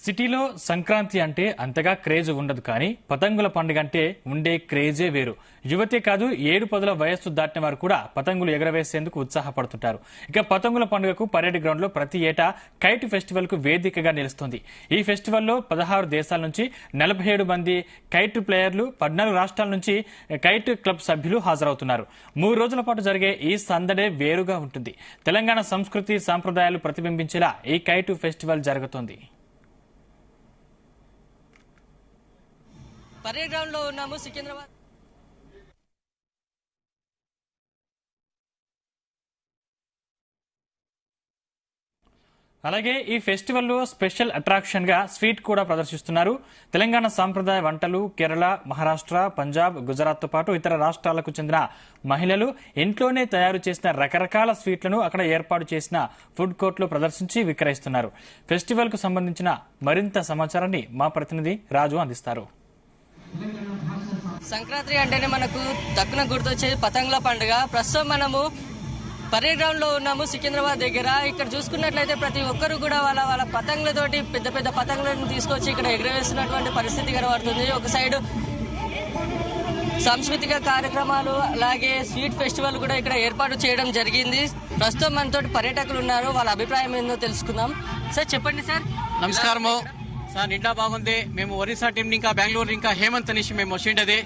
సిటీలో సంక్రాంతి అంటే అంతగా క్రేజ్ ఉండదు, కానీ పతంగుల పండుగ అంటే ఉండే క్రేజే వేరు. యువతే కాదు, 7-10 వయస్సు దాటిన వారు కూడా పతంగులు ఎగరవేసేందుకు ఉత్సాహపడుతుంటారు. ఇక పతంగుల పండుగకు పరేడ్ గ్రౌండ్ లో ప్రతి ఏటా కైట్ ఫెస్టివల్ కు వేదికగా నిలుస్తుంది. ఈ ఫెస్టివల్లో 16 దేశాల నుంచి 47 మంది కైట్ ప్లేయర్లు, 14 రాష్ట్రాల నుంచి కైట్ క్లబ్ సభ్యులు హాజరవుతున్నారు. 3 రోజుల పాటు జరిగే ఈ సందడే వేరుగా ఉంటుంది. తెలంగాణ సంస్కృతి సాంప్రదాయాలు ప్రతిబింబించేలా ఈ కైట్ ఫెస్టివల్ జరుగుతోంది. పరేడ్ గ్రౌండ్ లో ఉన్నాము సికింద్రాబాద్. అలాగే ఈ ఫెస్టివల్లో స్పెషల్ అట్రాక్షన్ గా స్వీట్ కూడా ప్రదర్శిస్తున్నారు. తెలంగాణ సాంప్రదాయ వంటలు కేరళ, మహారాష్ట్ర, పంజాబ్, గుజరాత్ తో పాటు ఇతర రాష్ట్రాలకు చెందిన మహిళలు ఇంట్లోనే తయారు చేసిన రకరకాల స్వీట్లను అక్కడ ఏర్పాటు చేసిన ఫుడ్ కోర్ట్ లో ప్రదర్శించి విక్రయిస్తున్నారు. ఫెస్టివల్ కు సంబంధించిన మరింత సమాచారాన్ని మా ప్రతినిధి రాజు అందిస్తారు. సంక్రాంతి అంటేనే మనకు దక్కున గుర్తొచ్చేది పతంగుల పండుగ. ప్రస్తుతం మనము పరేడ్ గ్రౌండ్ లో ఉన్నాము సికింద్రాబాద్ దగ్గర. ఇక్కడ చూసుకున్నట్లయితే ప్రతి ఒక్కరు కూడా వాళ్ళ పతంగులతోటి పెద్ద పెద్ద పతంగులను తీసుకొచ్చి ఇక్కడ ఎగరవేస్తున్నటువంటి పరిస్థితి కనబడుతుంది. ఒక సైడ్ సాంస్కృతిక కార్యక్రమాలు అలాగే స్వీట్ ఫెస్టివల్ కూడా ఇక్కడ ఏర్పాటు చేయడం జరిగింది. ప్రస్తుతం మనతో పర్యాటకులు ఉన్నారు, వాళ్ళ అభిప్రాయం ఏందో తెలుసుకుందాం. సార్ చెప్పండి సార్. నమస్కారము సార్. నిండా బాగుంది. మేము ఒరిస్సా టీం ఇంకా బెంగళూరు ఇంకా హేమంత్ అనేసి మేము వచ్చిండేది.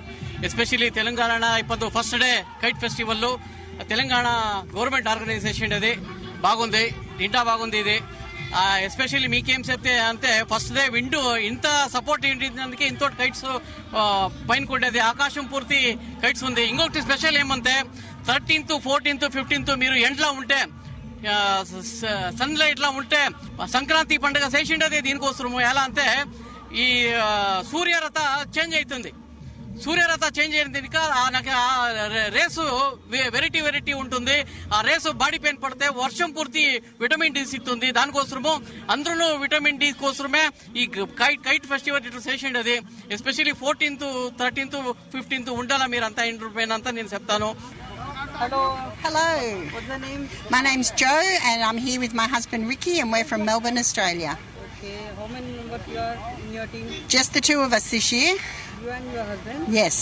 ఎస్పెషల్లీ తెలంగాణ ఇప్పుడు first day kite festival Telangana government organization అది బాగుంది, నిండా బాగుంది ఇది. ఎస్పెషల్లీ మీకేం చెప్తే అంటే ఫస్ట్ డే విండు ఇంత సపోర్ట్ ఏంటిందుకే ఇంతో కైట్స్ పైన కొట్టేది, ఆకాశం పూర్తి కైట్స్ ఉంది. ఇంకొకటి స్పెషల్ ఏమంటే 13th, 14th, 15th మీరు ఎండ్లా ఉంటే సన్ లైట్ లా ఉంటే సంక్రాంతి పండుగ చేసిండేది దీనికోసము. ఎలా అంటే ఈ సూర్యరథ చేంజ్ అవుతుంది. సూర్యరథ చేంజ్ అయిన దీనికి నాకు రేసు వెరైటీ ఉంటుంది. ఆ రేసు బాడీ పెయిన్ పడితే వర్షం పూర్తి విటమిన్ డి సిక్తుంది. దానికోసము అందరూ విటమిన్ డి కోసమే ఈ కైట్ ఫెస్టివల్ ఇట్లా చేసిండేది. ఎస్పెషల్లీ 14th, 13th, 15th ఉండాలా మీరు అంతా ఇంటర్ అంతా నేను చెప్తాను. Hello. What's the name? My name's Jo, and I'm here with my husband Ricky, and we're from Melbourne, Australia. Okay. How many members you are in your team? Just the two of us this year. You and your husband? Yes.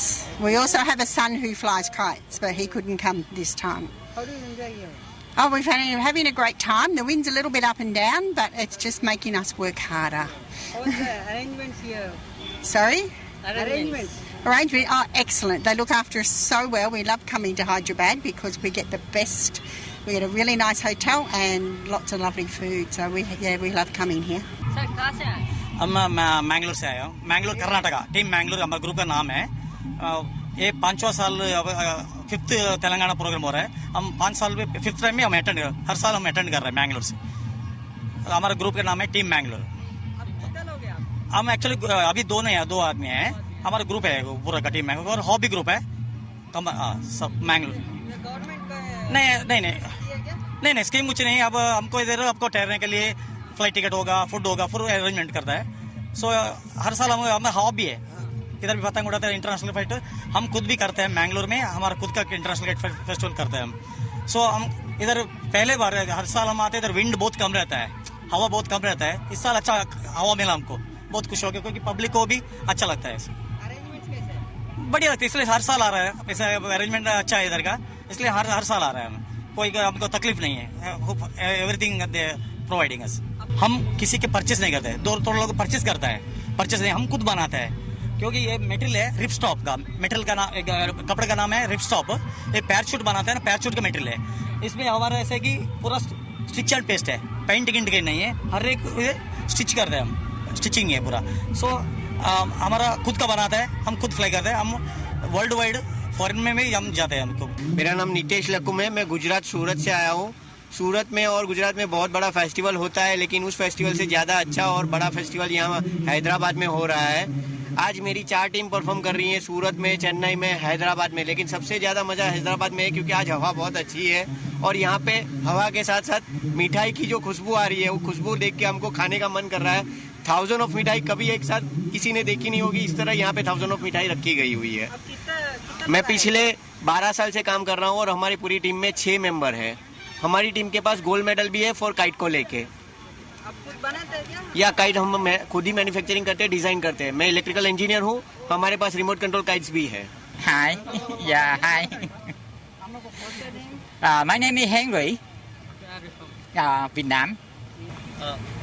We also have a son who flies kites, but he couldn't come this time. How do you enjoy here? Oh, we're having a great time. The wind's a little bit up and down, but it's just making us work harder. How's the arrangements here? Sorry? Arrangements. Arrangement? Oh, excellent. They look after us so well. We love coming to Hyderabad because we get the best. We get a really nice hotel and lots of lovely food. So we love coming here. Sir कहाँ से आए? हम मैंगलोर से आए हो. Mangalore Karnataka. Team Mangalore हमारे group का नाम है. ये 5वां साल 5th तेलंगाना प्रोग्राम हो रहा है. हम 5 साल में 5th टाइम में हम अटेंड हर साल हम अटेंड कर रहे हैं मैंगलोर से. हमारा ग्रुप का नाम है टीम मैंगलोर. हम एक्चुअली अभी 2 आदमी हैं. हमारा ग्रुप है पूरा का टीम मैंगलोर और हॉबी ग्रुप है सब मैंगलोर. नहीं स्कीम कुछ नहीं. अब हमको इधर आपको ठहरने के लिए फ्लाइट टिकट होगा, फूड होगा, फुल अरेंजमेंट करता है. सो हर साल हमें हॉबी है. इधर भी पतंग उड़ाते हैं. इंटरनेशनल फाइट हम खुद भी करते हैं मैंगलोर में. हमारा खुद का इंटरनेशनल फेस्टिवल करते हैं हम. सो हम इधर पहले बार हर साल हम आते हैं. इधर विंड बहुत कम रहता है, हवा बहुत कम रहता है. इस साल अच्छा हवा मिला हमको, बहुत खुश हो गया क्योंकि पब्लिक को भी अच्छा लगता है. बढ़िया लगता है, इसलिए हर साल आ रहा है. ऐसा अरेंजमेंट अच्छा है इधर का, इसलिए हर साल आ रहा है. कोई हमको तकलीफ नहीं है. Everything providing us. हम किसी के परचेस नहीं करते. दो लोग परचेस करता है, परचेस नहीं, हम खुद बनाते हैं. क्योंकि ये मेटेरियल है रिपस्टॉप का. मेटेरियल का नाम कपड़े का नाम है रिपस्टॉप. ये पैराशूट बनाते हैं ना, पैराशूट का मेटेरियल है. इसमें हमारा ऐसे कि पूरा स्टिच एंड पेस्ट है, पेंट इंडिकेट नहीं है. हर एक स्टिच करते हैं हम, स्टिचिंग है पूरा. सो हमारा खुद का बनाता है, हम खुद फ्लाई करते हैं. हम वर्ल्ड वाइड फॉरेन में भी हम जाते हैं. हमको मेरा नाम नितेश लकुम है. मैं गुजरात सूरत से आया हूँ. सूरत में और गुजरात में बहुत बड़ा फेस्टिवल होता है, लेकिन उस फेस्टिवल से ज़्यादा अच्छा और बड़ा फेस्टिवल यहाँ हैदराबाद में हो रहा है. आज मेरी 4 टीम परफॉर्म कर रही है सूरत में, चेन्नई में, हैदराबाद में. लेकिन सबसे ज़्यादा मज़ा हैदराबाद में है क्योंकि आज हवा बहुत अच्छी है और यहाँ पे हवा के साथ साथ मिठाई की जो खुशबू आ रही है, वो खुशबू देख के हमको खाने का मन कर रहा है. 1000 ऑफ मिठाई कभी एक साथ किसी ने देखी नहीं होगी. इस तरह यहाँ पे 1000 ऑफ मिठाई रखी गई हुई है. मैं पिछले 12 साल से काम कर रहा हूँ और हमारी पूरी टीम में 6 मेंबर है. हमारी टीम के पास गोल्ड मेडल भी है फॉर काइट को लेके. आप खुद बनाते हैं क्या? या काइट हम खुद ही मैन्युफैक्चरिंग करते हैं, डिजाइन करते हैं। मैं इलेक्ट्रिकल इंजीनियर हूँ, हमारे पास रिमोट कंट्रोल काइट्स भी है। Hi. Yeah, hi. My name is Henry. Vietnam.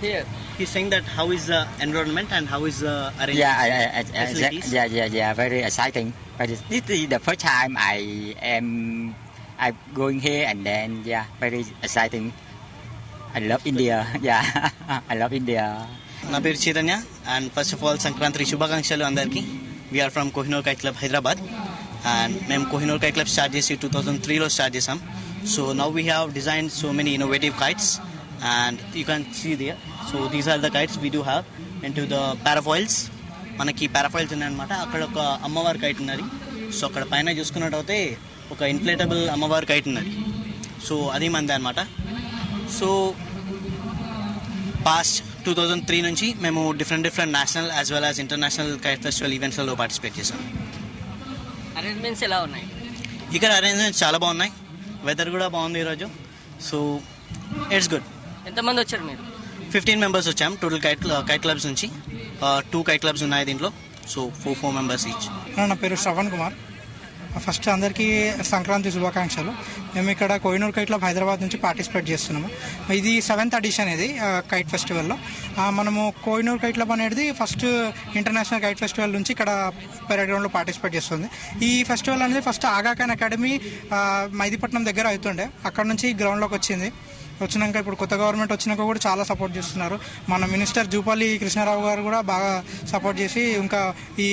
Here. He's saying that how is the environment and how is the arrangement? Facilities? Yeah. Very exciting. But this is the first time I'm going here, and then very exciting. I love India. Yeah, I love India. నా పేరు Chaitanya and first of all Sankranti శుభాకాంక్షలు అందరికీ. We are from Kohinoor kite club Hyderabad and మేము Kohinoor kite club start చేసి 2003లో start చేసాం. So now we have design so many innovative kites and you can see there. So these are the kites we do have into the parafoils. మనకి parafoils ఉన్నాయన్నమాట. అక్కడ ఒక అమ్మవారి kite ఉన్నది. So అక్కడ పైన చూసుకున్నట్టయితే ఒక ఇన్ఫ్లేటబుల్ అమ్మవారి కైట్ ఉన్నది. సో అది మంది అనమాట. సో పాస్ట్ 2003 నుంచి మేము different national as well as international kite festival ఈవెంట్స్లో పార్టిసిపేట్ చేసాం. అరేంజ్మెంట్స్ ఎలా ఉన్నాయి? ఇక్కడ అరేంజ్మెంట్స్ చాలా బాగున్నాయి. వెదర్ కూడా బాగుంది ఈరోజు. So it's good. ఎంతమంది వచ్చారు మీరు? 15 మెంబర్స్ వచ్చాం టోటల్ కైట్ క్లబ్స్ నుంచి. 2 కైట్ క్లబ్స్ ఉన్నాయి దీంట్లో. So 4 members each. నా పేరు శ్రవణ్ కుమార్. ఫస్ట్ అందరికీ సంక్రాంతి శుభాకాంక్షలు. మేము ఇక్కడ కోహినూర్ కైట్ క్లబ్ హైదరాబాద్ నుంచి పార్టిసిపేట్ చేస్తున్నాము. ఇది 7th ఎడిషన్ ఇది కైట్ ఫెస్టివల్లో. మనము కోహినూర్ కైట్ క్లబ్ అనేది ఫస్ట్ ఇంటర్నేషనల్ కైట్ ఫెస్టివల్ నుంచి ఇక్కడ పెరేడ్ గ్రౌండ్లో పార్టిసిపేట్ చేస్తుంది. ఈ ఫెస్టివల్ అనేది ఫస్ట్ ఆగాఖాన్ అకాడమీ మైదీపట్నం దగ్గర అవుతుండే, అక్కడ నుంచి గ్రౌండ్లోకి వచ్చింది. వచ్చినాక ఇప్పుడు కొత్త గవర్నమెంట్ వచ్చినాక కూడా చాలా సపోర్ట్ చేస్తున్నారు. మన మినిస్టర్ జూపల్లి కృష్ణారావు గారు కూడా బాగా సపోర్ట్ చేసి ఇంకా ఈ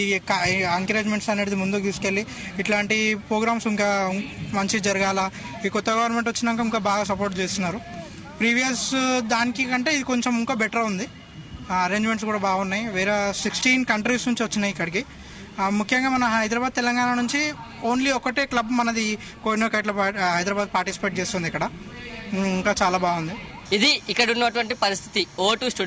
ఎంకరేజ్మెంట్స్ అనేది ముందుకు తీసుకెళ్ళి ఇట్లాంటి ప్రోగ్రామ్స్ ఇంకా మంచి జరగాల. ఈ కొత్త గవర్నమెంట్ వచ్చినాక ఇంకా బాగా సపోర్ట్ చేస్తున్నారు. ప్రీవియస్ దానికి కంటే ఇది కొంచెం ఇంకా బెటర్ ఉంది. అరేంజ్మెంట్స్ కూడా బాగున్నాయి. వేరే 16 కంట్రీస్ నుంచి వచ్చినాయి ఇక్కడికి. ముఖ్యంగా మన హైదరాబాద్ తెలంగాణ నుంచి ఓన్లీ ఒకటే క్లబ్ మనది Kohinoor kite club Hyderabad participate చేస్తుంది ఇక్కడ. ఇంకా చాలా బాగుంది. ఇది ఇక్కడ ఉన్నటువంటి పరిస్థితి. O2 studio.